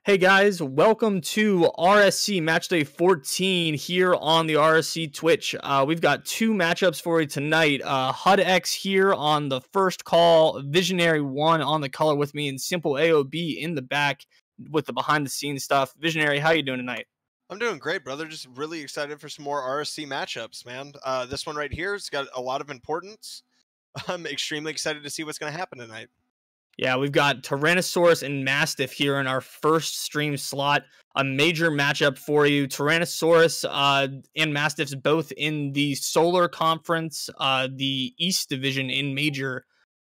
Hey guys, welcome to RSC Matchday 14 here on the RSC Twitch. We've got two matchups for you tonight. HUDx here on the first call, VisionaryOne on the color with me, and SimpleAOB in the back with the behind-the-scenes stuff. Visionary, how you doing tonight? I'm doing great, brother. Just really excited for some more RSC matchups, man. This one right here has got a lot of importance. I'm extremely excited to see what's going to happen tonight. Yeah, we've got Tyrannosaurus and Mastiff here in our first stream slot. A major matchup for you. Tyrannosaurus and Mastiffs both in the Solar Conference, the East Division in Major.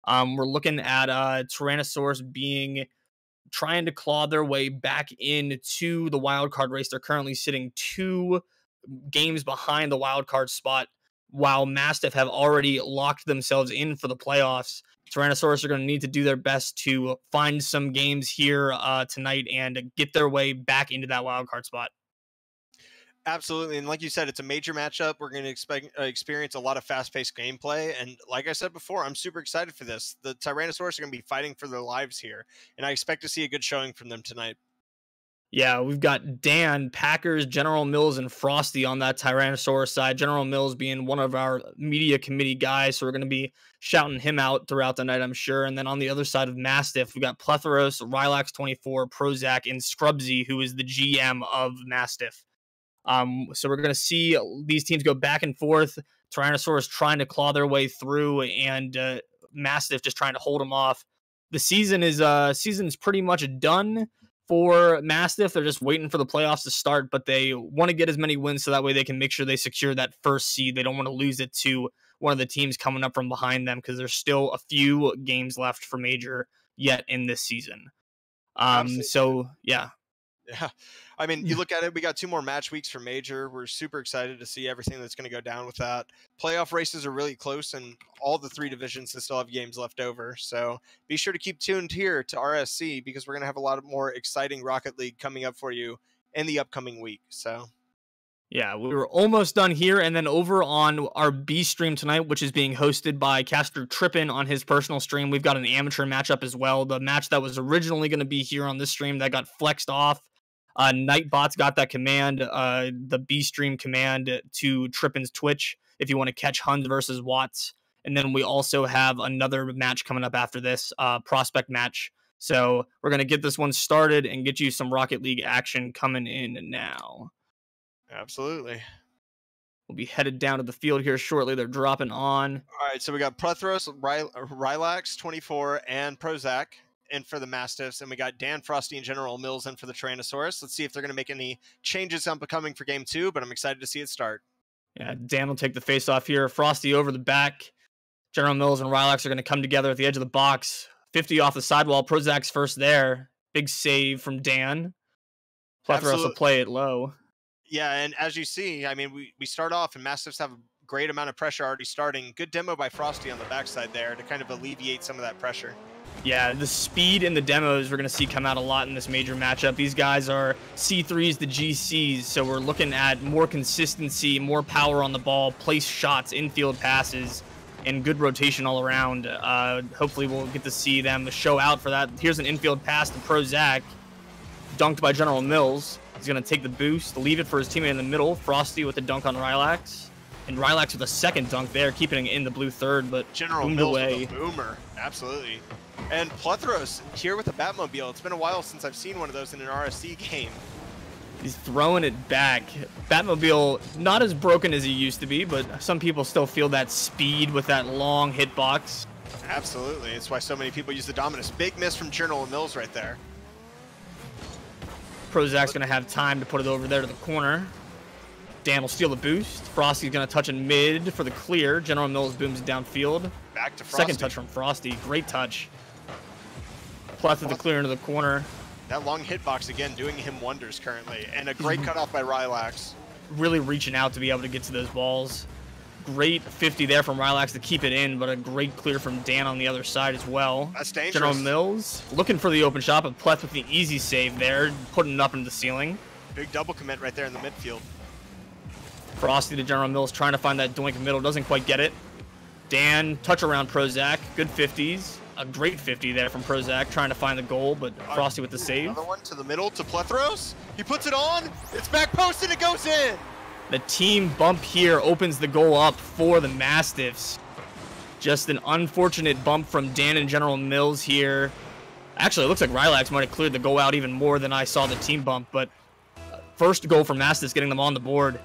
We're looking at Tyrannosaurus trying to claw their way back into the wildcard race. They're currently sitting 2 games behind the wildcard spot, while Mastiff have already locked themselves in for the playoffs. Tyrannosaurus are going to need to do their best to find some games here tonight and get their way back into that wildcard spot. Absolutely, and like you said, it's a major matchup. We're going to experience a lot of fast-paced gameplay, and like I said before, I'm super excited for this. The Tyrannosaurus are going to be fighting for their lives here, and I expect to see a good showing from them tonight. Yeah, we've got Dan, Packers, General Mills, and Frosty on that Tyrannosaurus side. General Mills being one of our media committee guys, so we're going to be shouting him out throughout the night, I'm sure. And then on the other side of Mastiff, we've got Plethros, Rylax24, Prozac, and Scrubsy, who is the GM of Mastiff. So we're going to see these teams go back and forth. Tyrannosaurus trying to claw their way through, and Mastiff just trying to hold them off. The season is pretty much done for Mastiff. They're just waiting for the playoffs to start, but they want to get as many wins so that way they can make sure they secure that first seed. They don't want to lose it to one of the teams coming up from behind them because there's still a few games left for Major yet in this season. So yeah. Yeah, I mean, you look at it, we got 2 more match weeks for Major. We're super excited to see everything that's going to go down with that. Playoff races are really close, and all the 3 divisions still have games left over. So be sure to keep tuned here to RSC because we're going to have a lot of more exciting Rocket League coming up for you in the upcoming week. So yeah, we were almost done here, and then over on our B stream tonight, which is being hosted by Caster Trippin on his personal stream, we've got an amateur matchup as well. The match that was originally going to be here on this stream that got flexed off. Nightbot's got that command, the B stream command to Trippin's Twitch if you want to catch Huns versus Watts. And then we also have another match coming up after this, prospect match. So we're going to get this one started and get you some Rocket League action coming in now. Absolutely. We'll be headed down to the field here shortly. They're dropping on. All right, so we got Plethros, Rylax24, and Prozac in for the Mastiffs, and we got Dan, Frosty, and General Mills in for the Tyrannosaurus. Let's see if they're going to make any changes upcoming for Game 2, but I'm excited to see it start. Yeah, Dan will take the face off here. Frosty over the back. General Mills and Rylax are going to come together at the edge of the box. 50 off the sidewall. Prozac's first there. Big save from Dan. Plethros will play it low. Yeah, and as you see, I mean, we start off, and Mastiffs have a great amount of pressure already starting. Good demo by Frosty on the backside there to kind of alleviate some of that pressure. Yeah, the speed in the demos we're going to see come out a lot in this major matchup. These guys are C3s to GCs, so we're looking at more consistency, more power on the ball, place shots, infield passes, and good rotation all around. Hopefully we'll get to see them show out for that. Here's an infield pass to Prozac, dunked by General Mills. He's going to take the boost, leave it for his teammate in the middle. Frosty with the dunk on Rylax. And Rylax with a second dunk there, keeping it in the blue third, but General Mills with a boomer. Absolutely. And Plethros here with a Batmobile. It's been a while since I've seen one of those in an RSC game. He's throwing it back. Batmobile, not as broken as he used to be, but some people still feel that speed with that long hitbox. Absolutely. It's why so many people use the Dominus. Big miss from General Mills right there. Prozac's going to have time to put it over there to the corner. Dan will steal the boost. Frosty's going to touch in mid for the clear. General Mills booms downfield. Back to Frosty. Second touch from Frosty. Great touch. Pleth with the clear into the corner. That long hitbox again doing him wonders currently. And a great cutoff by Rylax. Really reaching out to be able to get to those balls. Great 50 there from Rylax to keep it in, but a great clear from Dan on the other side as well. That's dangerous. General Mills looking for the open shot, but Pleth with the easy save there, putting it up into the ceiling. Big double commit right there in the midfield. Frosty to General Mills trying to find that doink middle, doesn't quite get it. Dan, touch around Prozac, good 50s. A great 50 there from Prozac, trying to find the goal, but Frosty with the save. Another one to the middle to Plethros. He puts it on. It's back post and it goes in. The team bump here opens the goal up for the Mastiffs. Just an unfortunate bump from Dan and General Mills here. Actually, it looks like Rylax might have cleared the goal out even more than I saw the team bump, but first goal for Mastiffs, getting them on the board.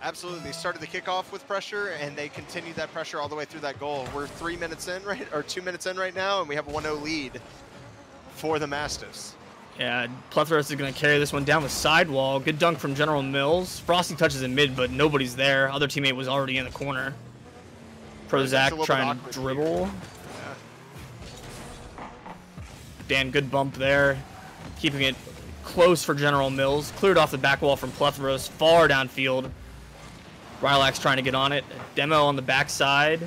Absolutely. They started the kickoff with pressure, and they continued that pressure all the way through that goal. We're 3 minutes in, right? Or 2 minutes in right now, and we have a 1-0 lead for the Mastiffs. Yeah, Plethros is going to carry this one down the sidewall. Good dunk from General Mills. Frosty touches in mid, but nobody's there. Other teammate was already in the corner. Prozac trying to dribble. Yeah. Dan, good bump there. Keeping it close for General Mills. Cleared off the back wall from Plethros, far downfield. Rylax trying to get on it. Demo on the backside.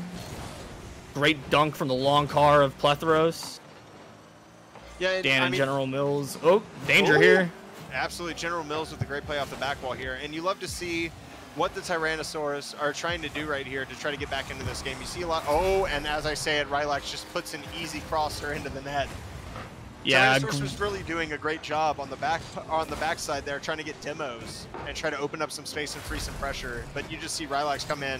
Great dunk from the long car of Plethros. Yeah, Dan and General Mills. Oh, danger here. Absolutely. General Mills with a great play off the back wall here. And you love to see what the Tyrannosaurus are trying to do right here to try to get back into this game. You see a lot. Oh, and as I say it, Rylax just puts an easy crosser into the net. Yeah, Tyrannosaurus was really doing a great job on the backside there, trying to get demos and try to open up some space and free some pressure. But you just see Rylax come in,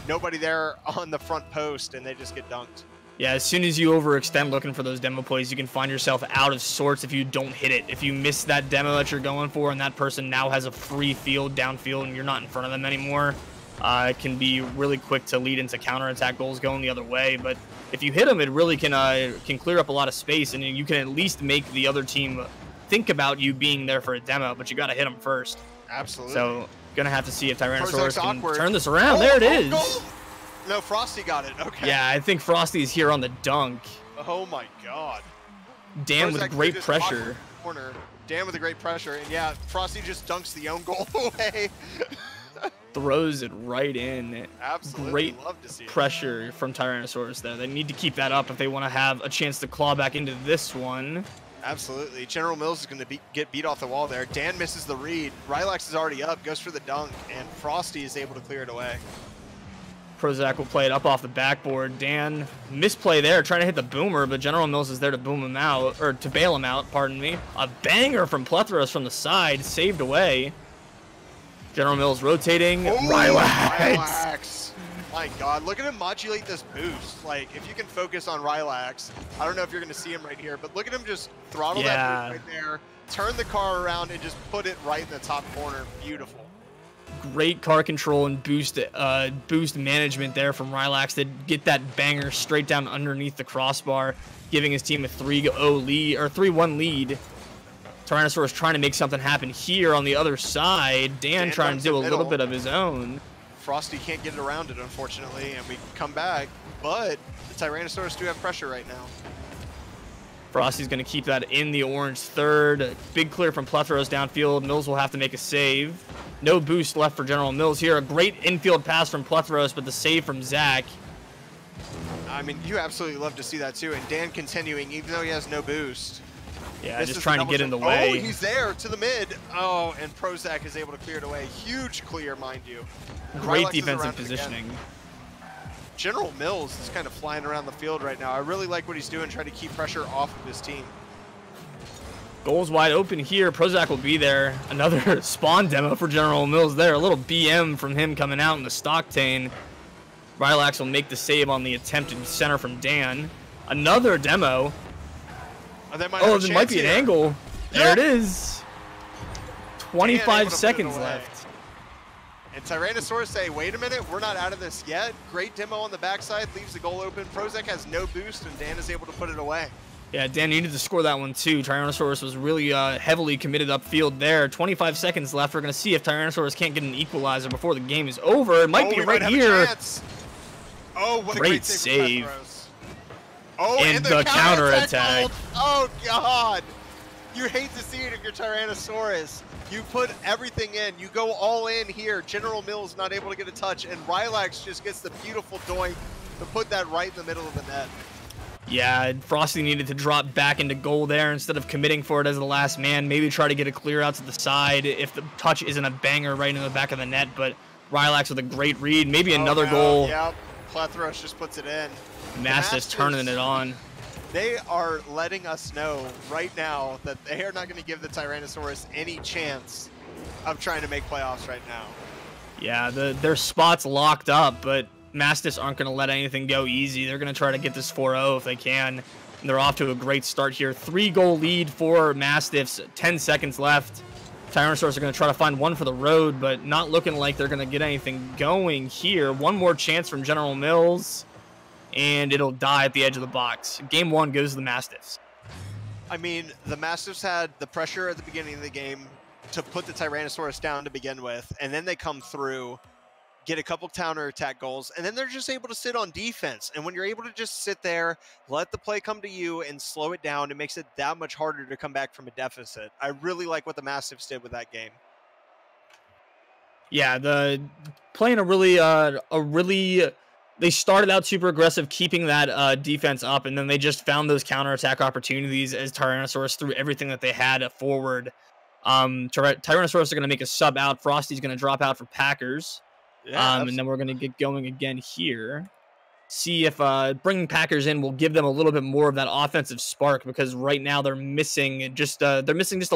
nobody there on the front post, and they just get dunked. Yeah, as soon as you overextend looking for those demo plays, you can find yourself out of sorts if you don't hit it. If you miss that demo that you're going for and that person now has a free field downfield and you're not in front of them anymore, it can be really quick to lead into counterattack goals going the other way. But if you hit them, it really can clear up a lot of space, and you can at least make the other team think about you being there for a demo, but you got to hit them first. Absolutely. So, gonna have to see if Tyrannosaurus can turn this around. There it is. Goal. No, Frosty got it. Okay. Yeah, I think Frosty is here on the dunk. Oh my God. Dan with great pressure. Corner. Dan with a great pressure, and yeah, Frosty just dunks the own goal away. Throws it right in. Absolutely. Great love to see pressure from Tyrannosaurus there. They need to keep that up if they want to have a chance to claw back into this one. Absolutely. General Mills is going to get beat off the wall there. Dan misses the read. Rylax is already up, goes for the dunk, and Frosty is able to clear it away. Prozac will play it up off the backboard. Dan, misplay there, trying to hit the boomer, but General Mills is there to boom him out, or to bail him out, pardon me. A banger from Plethros from the side, saved away. General Mills rotating. Oh, Rylax. My God, look at him modulate this boost. Like, if you can focus on Rylax, I don't know if you're going to see him right here, but look at him just throttle that boost right there, turn the car around, and just put it right in the top corner. Beautiful. Great car control and boost management there from Rylax to get that banger straight down underneath the crossbar, giving his team a 3-0 lead or 3-1 lead. Tyrannosaurus trying to make something happen here on the other side. Dan trying to do a little bit of his own. Frosty can't get it around it, unfortunately, and we come back, but the Tyrannosaurus do have pressure right now. Frosty's going to keep that in the orange third. Big clear from Plethros downfield. Mills will have to make a save. No boost left for General Mills here. A great infield pass from Plethros, but the save from Zach. I mean, you absolutely love to see that too. And Dan continuing, even though he has no boost. Yeah, just trying to get in the way. Oh, he's there to the mid. Oh, and Prozac is able to clear it away. Huge clear, mind you. Great defensive positioning. General Mills is kind of flying around the field right now. I really like what he's doing, trying to keep pressure off of his team. Goals wide open here. Prozac will be there. Another spawn demo for General Mills there. A little BM from him coming out in the Stocktain. Rylax will make the save on the attempted center from Dan. Another demo. Oh, there might be an angle. There it is. 25 seconds left. And Tyrannosaurus say, wait a minute, we're not out of this yet. Great demo on the backside, leaves the goal open. Prozac has no boost, and Dan is able to put it away. Yeah, Dan needed to score that one too. Tyrannosaurus was really heavily committed upfield there. 25 seconds left. We're going to see if Tyrannosaurus can't get an equalizer before the game is over. It might be right here. Oh, what a great save. Oh, and the counterattack. Oh, God. You hate to see it if you're Tyrannosaurus. You put everything in. You go all in here. General Mills not able to get a touch, and Rylax just gets the beautiful doink to put that right in the middle of the net. Yeah, Frosty needed to drop back into goal there instead of committing for it as the last man. Maybe try to get a clear out to the side if the touch isn't a banger right in the back of the net, but Rylax with a great read. Maybe another goal. Yeah, Plethros just puts it in. Mastiffs turning it on. They are letting us know right now that they are not going to give the Tyrannosaurus any chance of trying to make playoffs right now. Yeah, their spot's locked up, but Mastiffs aren't going to let anything go easy. They're going to try to get this 4-0 if they can. And they're off to a great start here. 3-goal lead for Mastiffs, 10 seconds left. Tyrannosaurus are going to try to find one for the road, but not looking like they're going to get anything going here. One more chance from General Mills, and it'll die at the edge of the box. Game 1 goes to the Mastiffs. I mean, the Mastiffs had the pressure at the beginning of the game to put the Tyrannosaurus down to begin with, and then they come through, get a couple counterattack goals, and then they're just able to sit on defense. And when you're able to just sit there, let the play come to you and slow it down, it makes it that much harder to come back from a deficit. I really like what the Mastiffs did with that game. Yeah, playing they started out super aggressive, keeping that defense up, and then they just found those counterattack opportunities as Tyrannosaurus threw everything that they had forward. Tyrannosaurus are going to make a sub out. Frosty's going to drop out for Packers. Yeah, and then we're going to get going again here. See if bringing Packers in will give them a little bit more of that offensive spark, because right now they're missing just a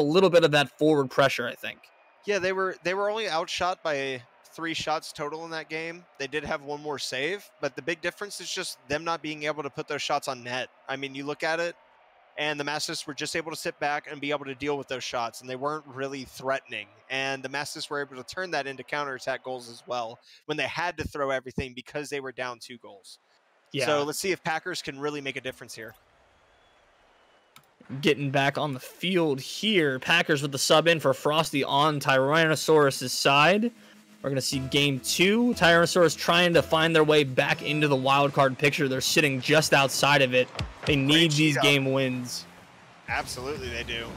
little bit of that forward pressure, I think. Yeah, they were only outshot by 3 shots total in that game. They did have one more save, but the big difference is just them not being able to put those shots on net. I mean, you look at it, and the Mastiffs were just able to sit back and be able to deal with those shots, and they weren't really threatening. And the Mastiffs were able to turn that into counterattack goals as well when they had to throw everything because they were down 2 goals. Yeah. So let's see if Packers can really make a difference here. Getting back on the field here, Packers with the sub in for Frosty on Tyrannosaurus' side. We're going to see game 2. Tyrannosaurus trying to find their way back into the wild card picture. They're sitting just outside of it. They need these game wins. Absolutely, they do.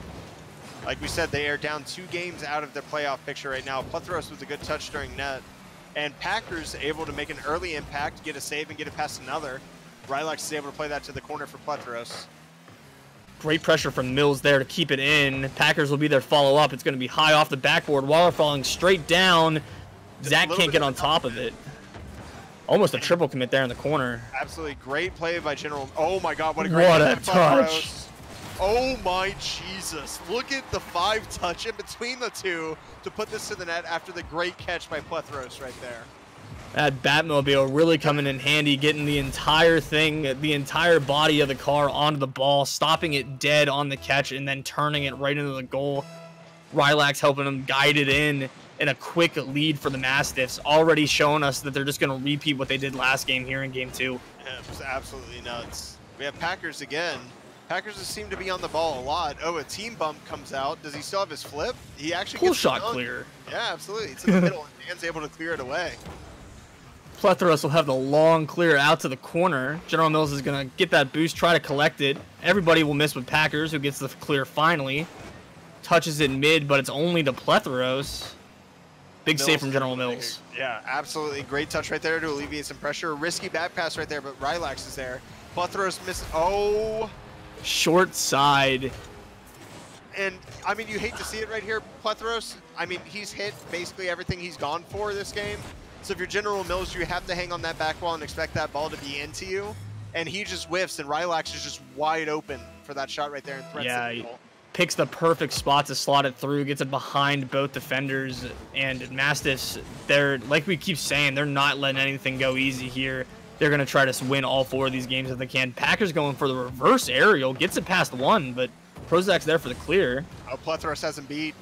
Like we said, they are down 2 games out of their playoff picture right now. Plethros with a good touch during net. And Packers able to make an early impact, get a save, and get it past another. Rylax is able to play that to the corner for Plethros. Great pressure from Mills there to keep it in. Packers will be their follow-up. It's going to be high off the backboard. Waller falling straight down. Zach can't get on top of it. Almost a triple commit there in the corner. Absolutely great play by General. Oh my God, what a great touch. Oh my Jesus. Look at the 5 touch in between the 2 to put this to the net after the great catch by Plethros right there. That Batmobile really coming in handy, getting the entire thing, the entire body of the car onto the ball, stopping it dead on the catch, and then turning it right into the goal. Rylax helping him guide it in a quick lead for the Mastiffs, already showing us that they're just going to repeat what they did last game here in game 2. Yeah, it was absolutely nuts. We have Packers again. Packers seem to be on the ball a lot. Oh, a team bump comes out. Does he still have his flip? He actually cool gets shot clear. Yeah, absolutely. It's in the middle, and Dan's able to clear it away. Plethros will have the long clear out to the corner. General Mills is going to get that boost, try to collect it. Everybody will miss with Packers, who gets the clear finally. Touches it mid, but it's only to Plethros. Big save from General Mills. Yeah, absolutely. Great touch right there to alleviate some pressure. Risky back pass right there, but Rylax is there. Plethros misses. Oh. Short side. And, I mean, you hate to see it right here. Plethros, I mean, he's hit basically everything he's gone for this game. So if you're General Mills, you have to hang on that back wall and expect that ball to be into you. And he just whiffs, and Rylax is just wide open for that shot right there and threats the goal. Picks the perfect spot to slot it through, gets it behind both defenders, and Mastiffs, they're, like we keep saying, they're not letting anything go easy here. They're going to try to win all 4 of these games if they can. Packers going for the reverse aerial, gets it past 1, but Prozac's there for the clear. Oh, Plethros hasn't beat.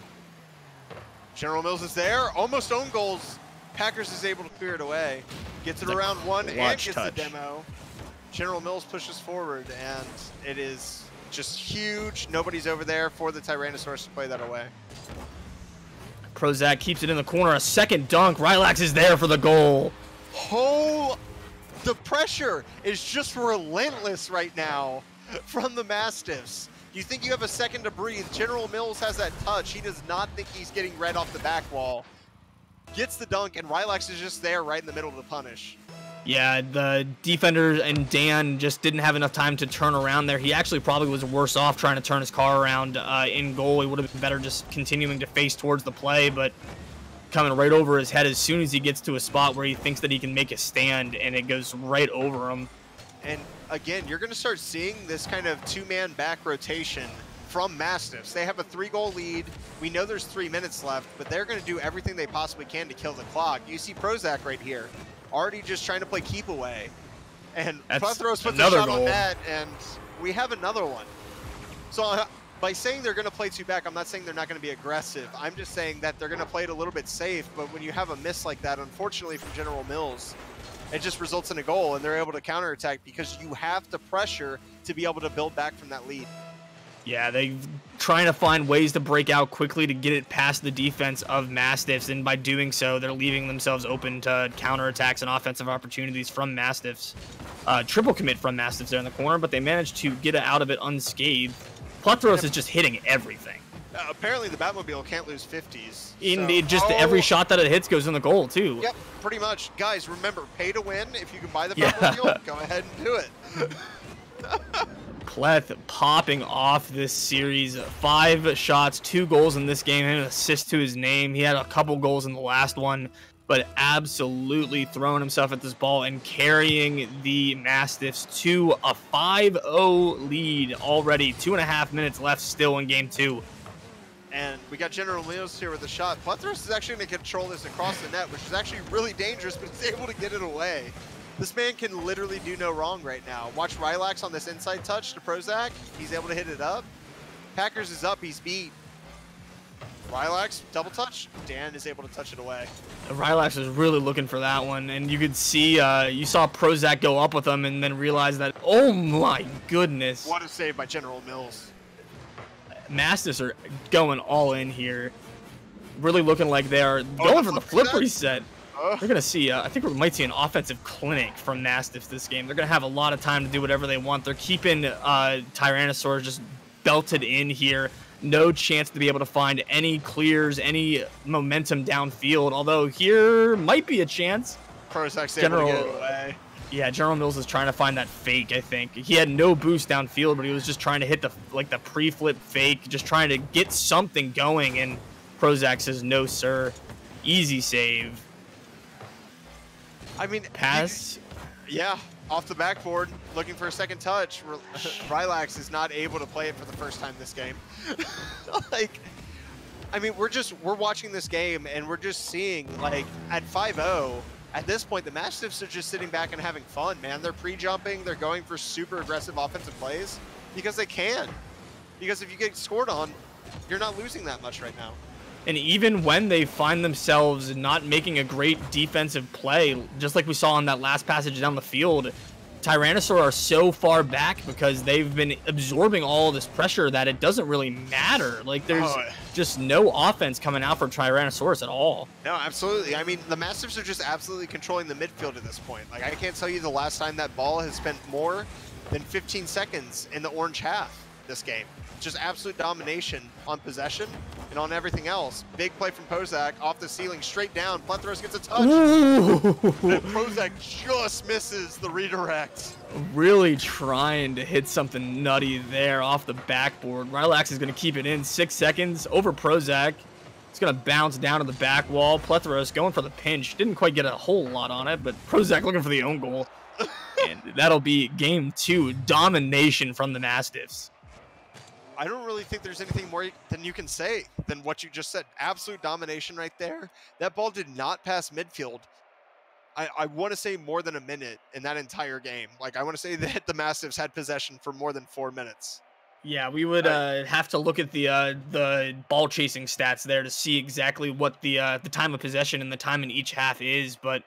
General Mills is there, almost own goals. Packers is able to clear it away. Gets it around 1 and gets the demo. General Mills pushes forward, and it is just huge. Nobody's over there for the Tyrannosaurus to play that away. Prozac keeps it in the corner. A second dunk. Rylax is there for the goal. Oh, the pressure is just relentless right now from the Mastiffs. You think you have a second to breathe. General Mills has that touch. He does not think he's getting red off the back wall. Gets the dunk, and Rylax is just there right in the middle to punish. Yeah, the defender and Dan just didn't have enough time to turn around there. He actually probably was worse off trying to turn his car around in goal. He would have been better just continuing to face towards the play, but coming right over his head as soon as he gets to a spot where he thinks that he can make a stand, and it goes right over him. And again, you're going to start seeing this kind of two-man back rotation from Mastiffs. They have a 3-goal lead. We know there's 3 minutes left, but they're going to do everything they possibly can to kill the clock. You see Prozac right here, already just trying to play keep away. And Plethros puts a shot on net, and we have another one. So by saying they're going to play 2 back, I'm not saying they're not going to be aggressive. I'm just saying that they're going to play it a little bit safe, but when you have a miss like that, unfortunately from General Mills, it just results in a goal, and they're able to counterattack because you have to pressure to be able to build back from that lead. Yeah, they're trying to find ways to break out quickly to get it past the defense of Mastiffs, and by doing so, they're leaving themselves open to counterattacks and offensive opportunities from Mastiffs. Triple commit from Mastiffs there in the corner, but they managed to get out of it unscathed. Plethros is just hitting everything. Apparently, the Batmobile can't lose 50s. Every shot that it hits goes in the goal, too. Yep, pretty much. Guys, remember, pay to win. If you can buy the Batmobile, go ahead and do it. Pleth popping off this series. 5 shots, 2 goals in this game, and an assist to his name. He had a couple goals in the last one, but absolutely throwing himself at this ball and carrying the Mastiffs to a 5-0 lead already. 2.5 minutes left still in game 2. And we got General Mills here with a shot. Plethros is actually going to control this across the net, which is actually really dangerous, but he's able to get it away. This man can literally do no wrong right now. Watch Rylax on this inside touch to Prozac. He's able to hit it up. Packers is up. He's beat. Rylax, double touch. Dan is able to touch it away. Rylax was really looking for that one, and you could see, you saw Prozac go up with him and then realize that, oh my goodness. What a save by General Mills. Mastiffs are going all in here. Really looking like they are going for the flip reset. We're going to see, I think we might see an offensive clinic from Mastiffs this game. They're going to have a lot of time to do whatever they want. They're keeping Tyrannosaurus just belted in here. No chance to be able to find any clears, any momentum downfield, although here might be a chance. Prozac's able to get it away. Yeah, General Mills is trying to find that fake, I think. He had no boost downfield, but he was just trying to hit the pre-flip fake, just trying to get something going, and Prozac says, no, sir. Easy save. I mean, pass. Yeah, off the backboard, looking for a second touch. Rylax is not able to play it for the first time this game. I mean, we're watching this game and we're just seeing, like, at 5-0, at this point, the Mastiffs are just sitting back and having fun, man. They're pre-jumping, they're going for super aggressive offensive plays because they can. Because if you get scored on, you're not losing that much right now. And even when they find themselves not making a great defensive play, just like we saw on that last passage down the field, Tyrannosaurus are so far back because they've been absorbing all this pressure that it doesn't really matter. Like, there's just no offense coming out for Tyrannosaurus at all. No, absolutely. I mean, the Mastiffs are just absolutely controlling the midfield at this point. Like, I can't tell you the last time that ball has spent more than 15 seconds in the orange half this game. Just absolute domination on possession and on everything else. Big play from Prozac off the ceiling, straight down. Plethros gets a touch. And Prozac just misses the redirect. Really trying to hit something nutty there off the backboard. Rylax is going to keep it in 6 seconds over Prozac. It's going to bounce down to the back wall. Plethros going for the pinch. Didn't quite get a whole lot on it, but Prozac looking for the own goal. And that'll be game 2. Domination from the Mastiffs. I don't really think there's anything more than you can say than what you just said. Absolute domination right there. That ball did not pass midfield. I want to say more than a minute in that entire game. Like, I want to say that the Mastiffs had possession for more than 4 minutes. Yeah, we would have to look at the ball chasing stats there to see exactly what the time of possession and the time in each half is. But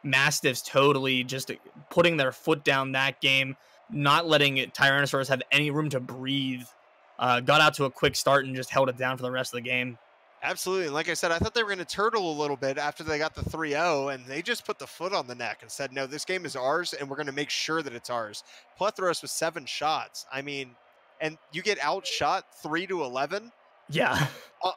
Mastiffs totally just putting their foot down that game, not letting Tyrannosaurus have any room to breathe. Got out to a quick start and just held it down for the rest of the game. Absolutely. And like I said, I thought they were going to turtle a little bit after they got the 3-0, and they just put the foot on the neck and said, no, this game is ours, and we're going to make sure that it's ours. Plethros with 7 shots. I mean, and you get outshot 3-11. Yeah.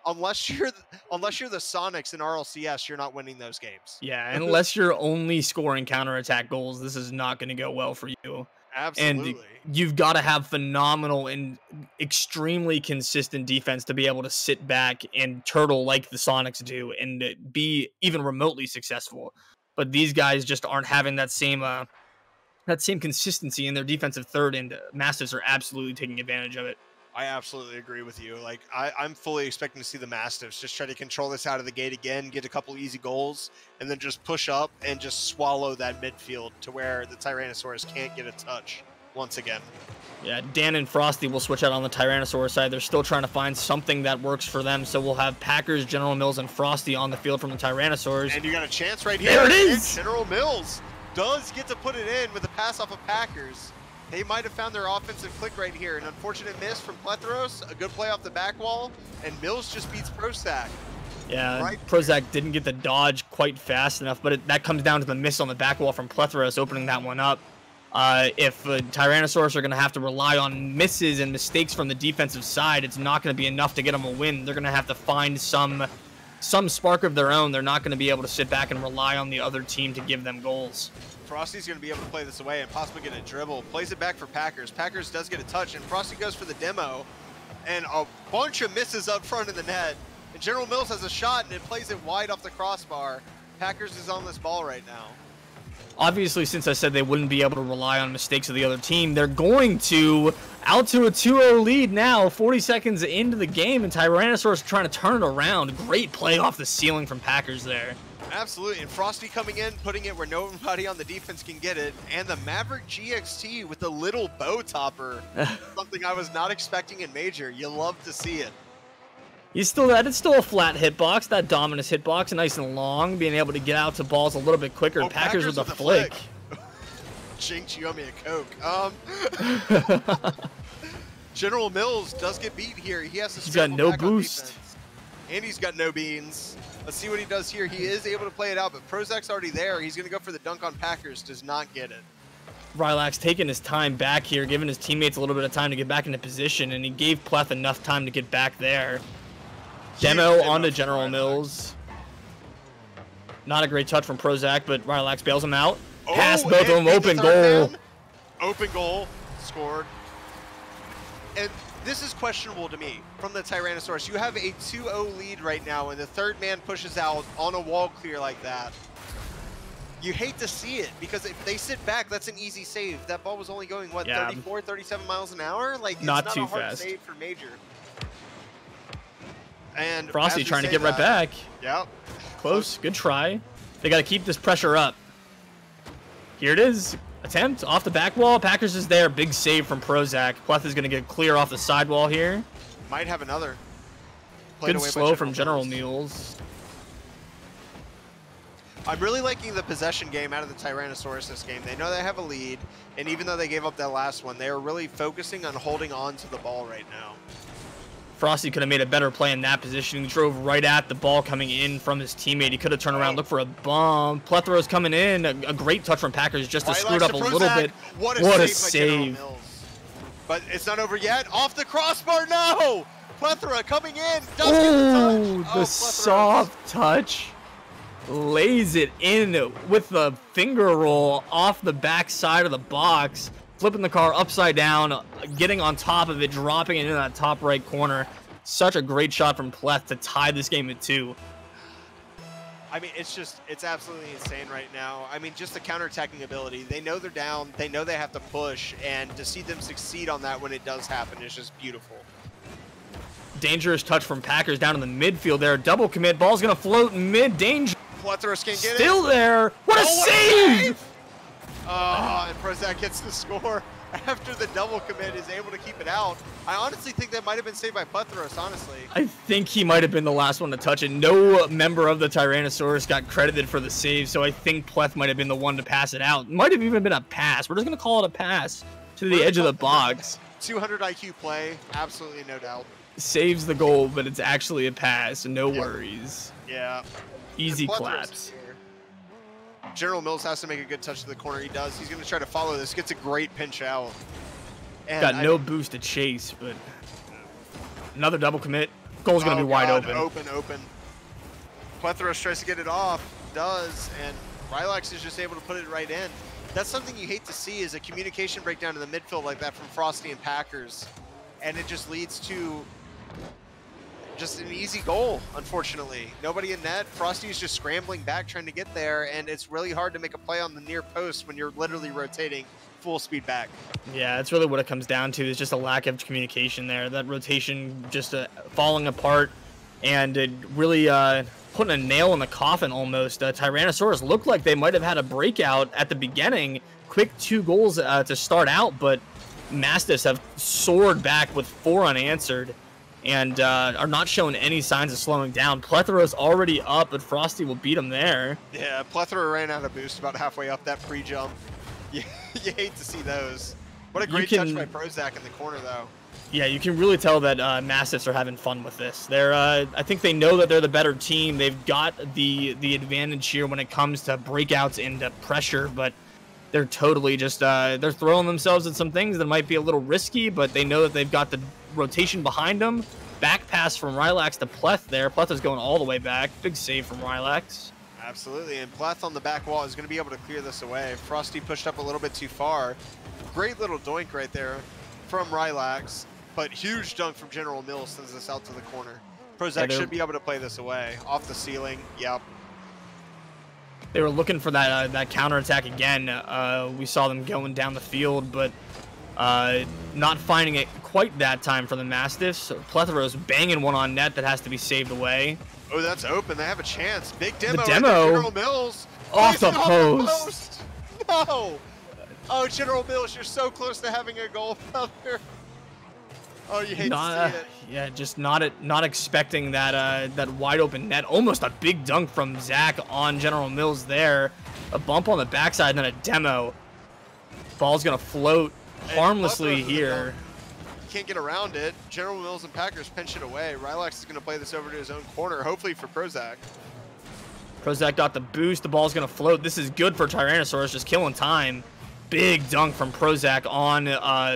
Unless you're the Sonics in RLCS, you're not winning those games. Yeah, unless you're only scoring counterattack goals, this is not going to go well for you. Absolutely. And you've got to have phenomenal and extremely consistent defense to be able to sit back and turtle like the Sonics do and be even remotely successful. But these guys just aren't having that same that same consistency in their defensive third, and Mastiffs are absolutely taking advantage of it. I absolutely agree with you. Like, I'm fully expecting to see the Mastiffs just try to control this out of the gate again, get a couple easy goals, and then just push up and just swallow that midfield to where the Tyrannosaurus can't get a touch once again. Yeah, Dan and Frosty will switch out on the Tyrannosaurus side. They're still trying to find something that works for them, so we'll have Packers, General Mills, and Frosty on the field from the Tyrannosaurus. And you got a chance right here. There it is! And General Mills does get to put it in with a pass off of Packers. They might have found their offensive click right here. An unfortunate miss from Plethros, a good play off the back wall, and Mills just beats Prozac. Yeah, Right. Prozac didn't get the dodge quite fast enough, but that comes down to the miss on the back wall from Plethros opening that one up. If Tyrannosaurus are going to have to rely on misses and mistakes from the defensive side, it's not going to be enough to get them a win. They're going to have to find some spark of their own. They're not going to be able to sit back and rely on the other team to give them goals. Frosty's going to be able to play this away and possibly get a dribble. Plays it back for Packers. Packers does get a touch, and Frosty goes for the demo. And a bunch of misses up front of the net. And General Mills has a shot, and it plays it wide off the crossbar. Packers is on this ball right now. Obviously, since I said they wouldn't be able to rely on mistakes of the other team, they're going to out to a 2-0 lead now, 40 seconds into the game, and Tyrannosaurus trying to turn it around. Great play off the ceiling from Packers there. Absolutely, and Frosty coming in, putting it where nobody on the defense can get it, and the Maverick GXT with the little bow topper, something I was not expecting in Major. You love to see it. It's still a flat hitbox, that Dominus hitbox, nice and long, being able to get out to balls a little bit quicker. Oh, Packers with a flick. Jinx, you owe me a Coke. General Mills does get beat here. He has to He's got no back on boost. defense. And he's got no beans. Let's see what he does here. He is able to play it out, but Prozac's already there. He's going to go for the dunk on Packers. Does not get it. Rylax taking his time back here, giving his teammates a little bit of time to get back into position, and he gave Pleth enough time to get back there. Demo onto General Mills. Not a great touch from Prozac, but Rylax bails him out. Pass both of them, open goal. Open goal, scored. And this is questionable to me from the Tyrannosaurus. You have a 2-0 lead right now, and the third man pushes out on a wall clear like that. You hate to see it, because if they sit back, that's an easy save. That ball was only going, what, 34, 37 miles an hour? Like, it's not not too a hard fast. save for Major. And Frosty trying to get right back. Yep. Close. Good try. They got to keep this pressure up. Here it is. Attempt off the back wall. Packers is there. Big save from Prozac. Pleth is going to get clear off the sidewall here. Might have another. Good slow from General Mills. I'm really liking the possession game out of the Tyrannosaurus this game. They know they have a lead, and even though they gave up that last one, they are really focusing on holding on to the ball right now. Frosty could have made a better play in that position. He drove right at the ball coming in from his teammate. He could have turned around, looked for a bump. Plethro's coming in. A great touch from Packers just to screw it up a little bit. What a save. But it's not over yet. Off the crossbar, no! Plethora coming in. Does get the touch. The soft touch. Lays it in with the finger roll off the back side of the box. Flipping the car upside down, getting on top of it, dropping it into that top right corner. Such a great shot from Pleth to tie this game at 2. I mean, it's absolutely insane right now. I mean, just the counterattacking ability. They know they're down. They know they have to push, and to see them succeed on that when it does happen is just beautiful. Dangerous touch from Packers down in the midfield there. Double commit. Ball's going to float in mid. Danger. Plethorus can't get it. Still there. What a save! Oh, and Prozac gets the score after the double commit, is able to keep it out. I honestly think that might have been saved by Plethorus, honestly. I think he might have been the last one to touch it. No member of the Tyrannosaurus got credited for the save, so I think Pleth might have been the one to pass it out. Might have even been a pass. We're just going to call it a pass to the edge of the box. 200 IQ play, absolutely no doubt. Saves the goal, but it's actually a pass. No worries. Yeah. Easy claps. General Mills has to make a good touch to the corner. He does. He's going to try to follow this. Gets a great pinch out. And got no boost to chase, but another double commit. Goal's going to be wide open. Open. Plethora tries to get it off. Does. And Rylax is just able to put it right in. That's something you hate to see, is a communication breakdown in the midfield like that from Frosty and Packers. And it just leads to just an easy goal, unfortunately. Nobody in net. Frosty is just scrambling back trying to get there, and it's really hard to make a play on the near post when you're literally rotating full speed back. Yeah, that's really what it comes down to, is just a lack of communication there. That rotation just falling apart, and it really putting a nail in the coffin almost. Tyrannosaurus looked like they might have had a breakout at the beginning. Quick 2 goals to start out, but Mastiffs have soared back with 4 unanswered and are not showing any signs of slowing down. Plethora's already up, but Frosty will beat him there. Yeah, Plethora ran out of boost about halfway up that pre-jump. You hate to see those. What a great touch by Prozac in the corner, though. Yeah, you can really tell that Mastiffs are having fun with this. They're, I think they know that they're the better team. They've got the advantage here when it comes to breakouts and pressure, but they're totally just they're throwing themselves at some things that might be a little risky, but they know that they've got the rotation behind them. Back pass from Rylax to Pleth there. Pleth is going all the way back. Big save from Rylax. Absolutely, and Pleth on the back wall is going to be able to clear this away. Frosty pushed up a little bit too far. Great little doink right there from Rylax, but huge dunk from General Mills sends this out to the corner. Prozac should be able to play this away. Off the ceiling, yep. They were looking for that counterattack again. We saw them going down the field, but not finding it quite that time for the Mastiffs. Plethora's banging one on net that has to be saved away. Oh, that's open. They have a chance. Big demo. The demo. Right, General Mills. Off the post. No. Oh, General Mills, you're so close to having a goal out there. Oh, you hate to see it. Yeah, just not expecting that wide open net. Almost a big dunk from Zach on General Mills there. A bump on the backside and then a demo. Ball's gonna float harmlessly here. Can't get around it. General Mills and Packers pinch it away. Rylax is going to play this over to his own corner, hopefully for Prozac. Prozac got the boost. The ball's going to float. This is good for Tyrannosaurus, just killing time. Big dunk from Prozac on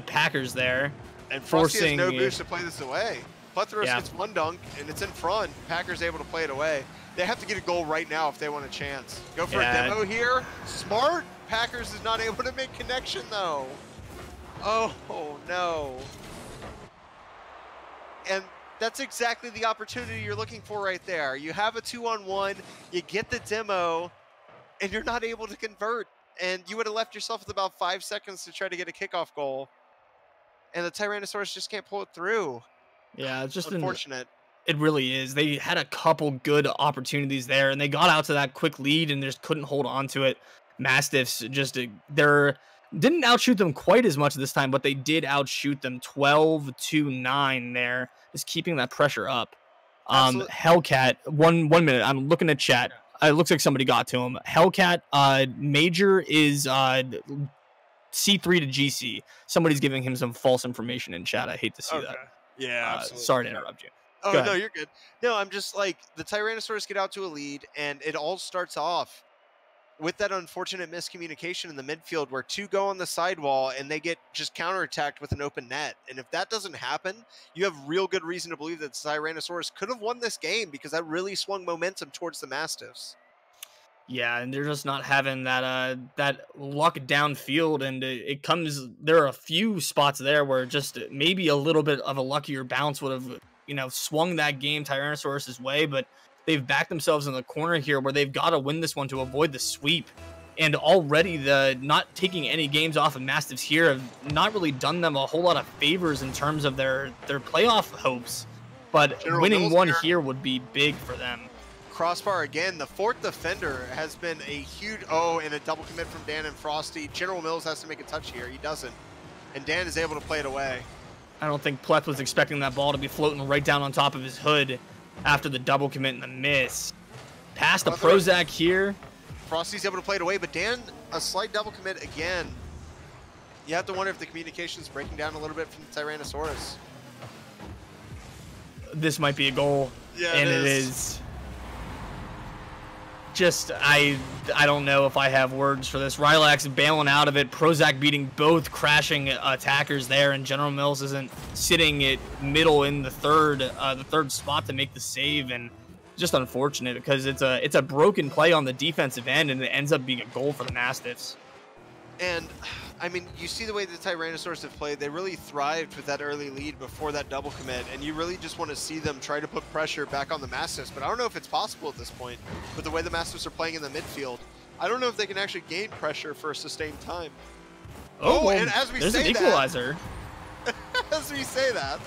Packers there. And Frosty has no boost to play this away. Plethora gets one dunk, and it's in front. Packers able to play it away. They have to get a goal right now if they want a chance. Go for a demo here. Smart. Packers is not able to make connection, though. Oh, no. And that's exactly the opportunity you're looking for right there. You have a 2-on-1, you get the demo, and you're not able to convert. And you would have left yourself with about 5 seconds to try to get a kickoff goal. And the Tyrannosaurus just can't pull it through. Yeah, it's just unfortunate. It really is. They had a couple good opportunities there, and they got out to that quick lead and just couldn't hold on to it. Mastiffs just, didn't outshoot them quite as much this time, but they did outshoot them 12-9 there, just keeping that pressure up. Hellcat, one minute. I'm looking at chat. It looks like somebody got to him. Hellcat, Major is C3 to GC. Somebody's giving him some false information in chat. I hate to see that. Yeah, absolutely. Sorry to interrupt you. Oh, no, you're good. No, I'm just like, the Tyrannosaurus get out to a lead, and it all starts off with that unfortunate miscommunication in the midfield where 2 go on the sidewall and they get just counterattacked with an open net. And if that doesn't happen, you have real good reason to believe that the Tyrannosaurus could have won this game, because that really swung momentum towards the Mastiffs. Yeah, and they're just not having that luck downfield, and it comes. There are a few spots there where just maybe a little bit of a luckier bounce would have, swung that game Tyrannosaurus's way, but they've backed themselves in the corner here where they've got to win this one to avoid the sweep. And already the not taking any games off of Mastiffs here have not really done them a whole lot of favors in terms of their playoff hopes. But winning one here would be big for them. Crossbar again. The 4th defender has been a huge... Oh, and a double commit from Dan and Frosty. General Mills has to make a touch here. He doesn't. And Dan is able to play it away. I don't think Pleth was expecting that ball to be floating right down on top of his hood after the double commit and the miss. Pass to Prozac here. Frosty's able to play it away, but Dan, a slight double commit again. You have to wonder if the communication's breaking down a little bit from the Tyrannosaurus. This might be a goal. Yeah, and it is. Just, I don't know if I have words for this. Rylax bailing out of it. Prozac beating both crashing attackers there, and General Mills isn't sitting at middle in the third spot to make the save, and just unfortunate because it's a broken play on the defensive end, and it ends up being a goal for the Mastiffs. And I mean, you see the way the Tyrannosaurus have played. They really thrived with that early lead before that double commit, and you really just want to see them try to put pressure back on the Mastiffs, but I don't know if it's possible at this point with the way the Mastiffs are playing in the midfield. I don't know if they can actually gain pressure for a sustained time. Oh, and as we there's say an equalizer. As we say that.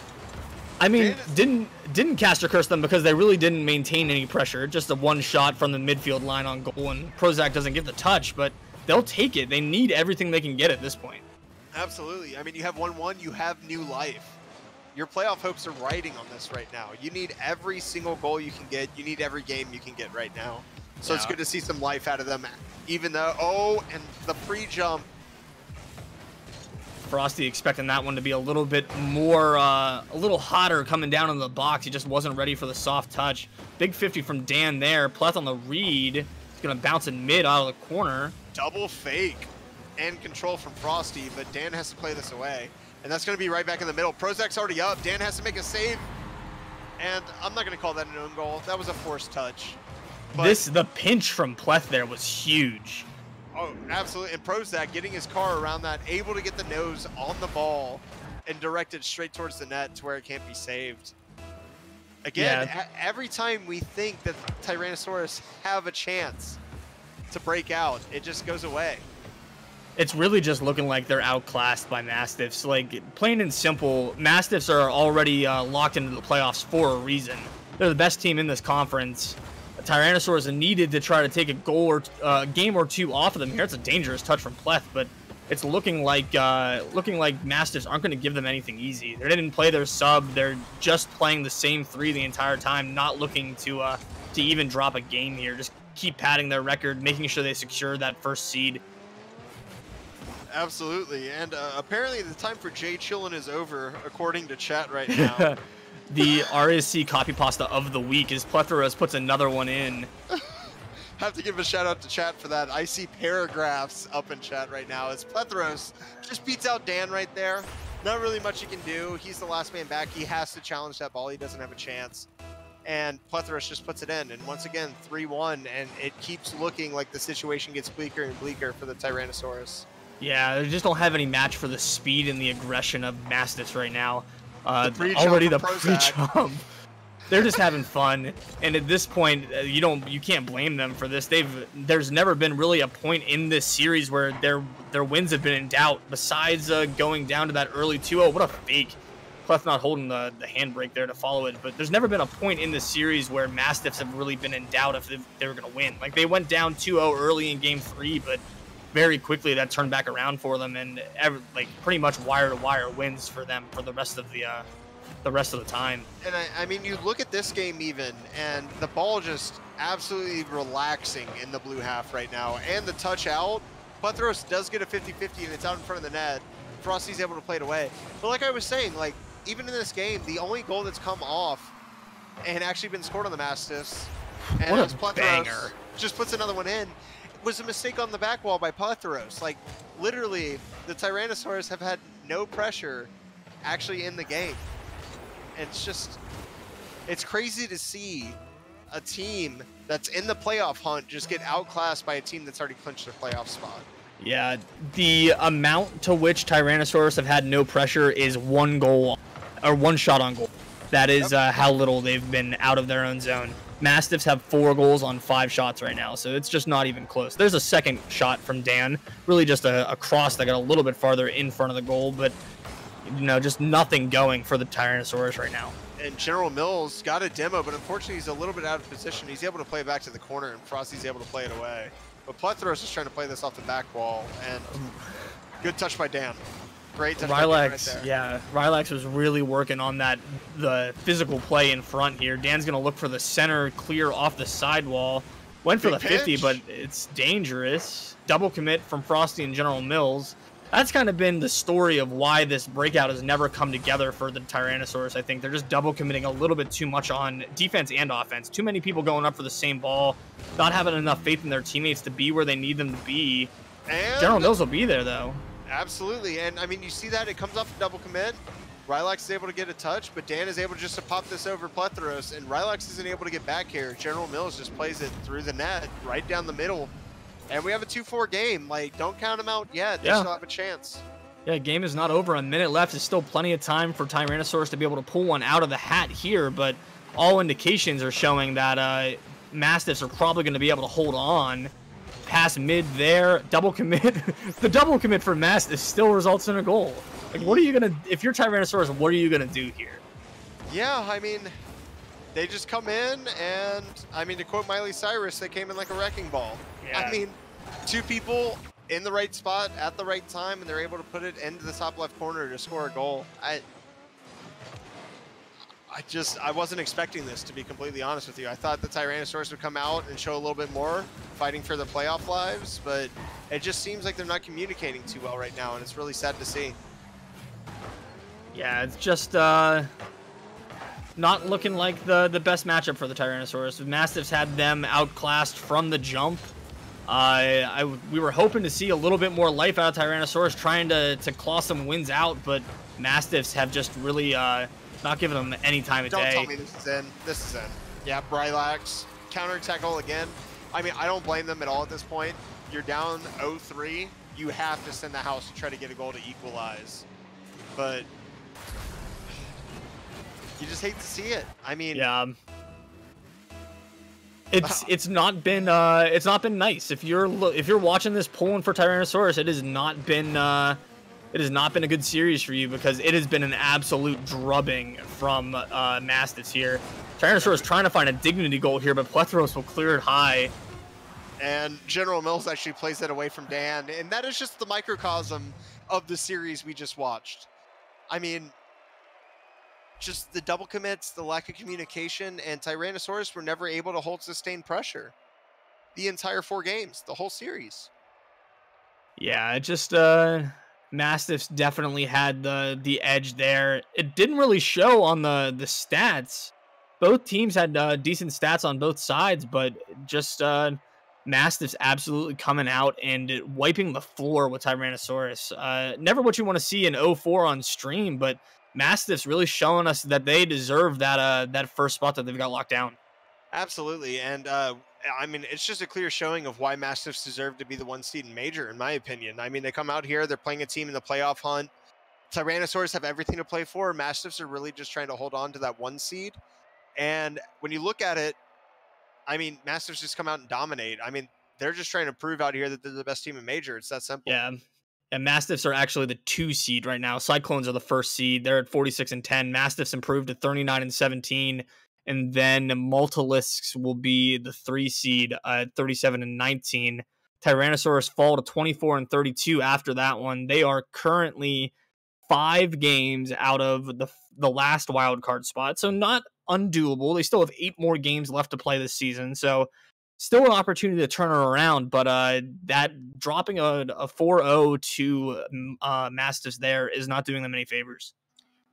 I mean, didn't caster curse them because they really didn't maintain any pressure. Just a one shot from the midfield line on goal, and Prozac doesn't get the touch, but they'll take it. They need everything they can get at this point. Absolutely. I mean, you have 1-1, you have new life. Your playoff hopes are riding on this right now. You need every single goal you can get. You need every game you can get right now. So it's good to see some life out of them, even though, and the pre-jump. Frosty expecting that one to be a little bit more, a little hotter coming down in the box. He just wasn't ready for the soft touch. Big 50 from Dan there. Pleth on the read. He's going to bounce in mid out of the corner. Double fake and control from Frosty, but Dan has to play this away. And that's going to be right back in the middle. Prozac's already up. Dan has to make a save. And I'm not going to call that an own goal. That was a forced touch. But the pinch from Pleth there was huge. Oh, absolutely. And Prozac getting his car around that, able to get the nose on the ball and direct it straight towards the net to where it can't be saved. Again, every time we think that Tyrannosaurus have a chance to break out, it just goes away. It's really just looking like they're outclassed by Mastiffs. Like, plain and simple, Mastiffs are already locked into the playoffs for a reason. They're the best team in this conference. Tyrannosaurus needed to try to take a goal or game or two off of them here. It's a dangerous touch from Pleth, but it's looking like Mastiffs aren't going to give them anything easy. They didn't play their sub. They're just playing the same three the entire time, not looking to even drop a game here. Just keep padding their record, making sure they secure that first seed. Absolutely, and apparently the time for Jay Chillin is over, according to chat right now. The RSC copy pasta of the week is Plethoros puts another one in. Have to give a shout out to chat for that. I see paragraphs up in chat right now as Plethoros just beats out Dan right there. Not really much he can do. He's the last man back. He has to challenge that ball. He doesn't have a chance. And Plethoros just puts it in. And once again, 3-1. And it keeps looking like the situation gets bleaker and bleaker for the Tyrannosaurus. Yeah, they just don't have any match for the speed and the aggression of Mastiffs right now. Already the pre-jump. They're just having fun, and at this point, you can't blame them for this. There's never been really a point in this series where their wins have been in doubt. Besides going down to that early 2-0, what a fake! Pleth not holding the handbrake there to follow it, but there's never been a point in this series where Mastiffs have really been in doubt if they were going to win. Like, they went down 2-0 early in Game 3, but very quickly that turned back around for them, and pretty much wire-to-wire wins for them for the rest of the time. And I mean, you look at this game even, and the ball just absolutely relaxing in the blue half right now, and the touch out. Plethoros does get a 50-50, and it's out in front of the net. Frosty's able to play it away. But like I was saying, like, even in this game, the only goal that's come off and actually been scored on the Mastiffs, and what as a Plethoros banger. just puts another one in, was a mistake on the back wall by Plethoros. Like, literally, the Tyrannosaurus have had no pressure actually in the game. And it's crazy to see a team that's in the playoff hunt just get outclassed by a team that's already clinched their playoff spot. Yeah, the amount to which Tyrannosaurus have had no pressure is one goal, or one shot on goal. That is how little they've been out of their own zone. Mastiffs have 4 goals on 5 shots right now, so it's just not even close. There's a second shot from Dan, really just a cross that got a little bit farther in front of the goal, but just nothing going for the Tyrannosaurus right now. And General Mills got a demo, but unfortunately he's a little bit out of position. He's able to play it back to the corner, and Frosty's able to play it away. But Plethoros is trying to play this off the back wall, and good touch by Dan. Great touch by Dan right there. Yeah, Rylax was really working on the physical play in front here. Dan's going to look for the center clear off the sidewall. Went for the 50, but it's dangerous. Double commit from Frosty and General Mills. That's kind of been the story of why this breakout has never come together for the Tyrannosaurus. I think they're just double committing a little bit too much on defense and offense. Too many people going up for the same ball, not having enough faith in their teammates to be where they need them to be. And General Mills will be there, though. Absolutely, and I mean, you see that it comes off a double commit. Rylax is able to get a touch, but Dan is able just to pop this over Plethoros, and Rylax isn't able to get back here. General Mills just plays it through the net, right down the middle And we have a 2-4 game. Like, don't count them out yet. They Yeah. still have a chance. Yeah, game is not over. A minute left. There's still plenty of time for Tyrannosaurus to be able to pull one out of the hat here, but all indications are showing that Mastiffs are probably going to be able to hold on past mid there. Double commit. The double commit for Mastiffs still results in a goal. Like, what are you going to... If you're Tyrannosaurus, what are you going to do here? Yeah, I mean, they just come in and, I mean, to quote Miley Cyrus, they came in like a wrecking ball. Yeah. I mean, two people in the right spot at the right time, and they're able to put it into the top left corner to score a goal. I wasn't expecting this, to be completely honest with you. I thought the Tyrannosaurus would come out and show a little bit more fighting for the playoff lives, but it just seems like they're not communicating too well right now, and it's really sad to see. Yeah, it's just not looking like the best matchup for the Tyrannosaurus. Mastiffs had them outclassed from the jump. We were hoping to see a little bit more life out of Tyrannosaurus, trying to claw some wins out, but Mastiffs have just really not given them any time of day. Don't tell me this is in. This is in. Yeah, Brylax, counterattack goal again. I mean, I don't blame them at all at this point. You're down 0-3. You have to send the house to try to get a goal to equalize. But you just hate to see it. I mean, yeah. It's not been nice. If you're watching this pulling for Tyrannosaurus, it has not been a good series for you, because it has been an absolute drubbing from Mastiffs here. Tyrannosaurus trying to find a dignity goal here, but Plethros will clear it high. And General Mills actually plays that away from Dan, and that is just the microcosm of the series we just watched. I mean, just the double commits, the lack of communication, and Tyrannosaurus were never able to hold sustained pressure the entire 4 games, the whole series. Yeah, it just Mastiffs definitely had the edge there. It didn't really show on the stats. Both teams had decent stats on both sides, but just Mastiffs absolutely coming out and wiping the floor with Tyrannosaurus. Never what you want to see in 0-4 on stream, but Mastiffs really showing us that they deserve that first spot that they've got locked down. Absolutely, and I mean, it's just a clear showing of why Mastiffs deserve to be the 1 seed in Major, in my opinion. I mean, they come out here, they're playing a team in the playoff hunt. Tyrannosaurus have everything to play for. Mastiffs are really just trying to hold on to that 1 seed. And when you look at it, I mean, Mastiffs just come out and dominate. I mean, they're just trying to prove out here that they're the best team in Major. It's that simple. Yeah. And Mastiffs are actually the 2 seed right now. Cyclones are the 1st seed. They're at 46-10. Mastiffs improved to 39-17. And then Multilisks will be the 3 seed at 37-19. Tyrannosaurus fall to 24-32 after that one. They are currently 5 games out of the last wild card spot. So not undoable. They still have 8 more games left to play this season. So still an opportunity to turn it around, but that dropping a 4-0 to Mastiffs there is not doing them any favors.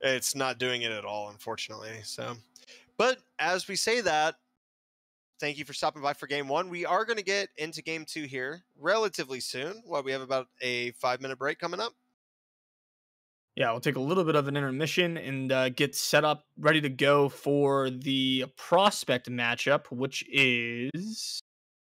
It's not doing it at all, unfortunately. So, but as we say that, thank you for stopping by for game 1. We are going to get into game 2 here relatively soon. Well, we have about a 5-minute break coming up. Yeah, we'll take a little bit of an intermission and get set up, ready to go for the prospect matchup, which is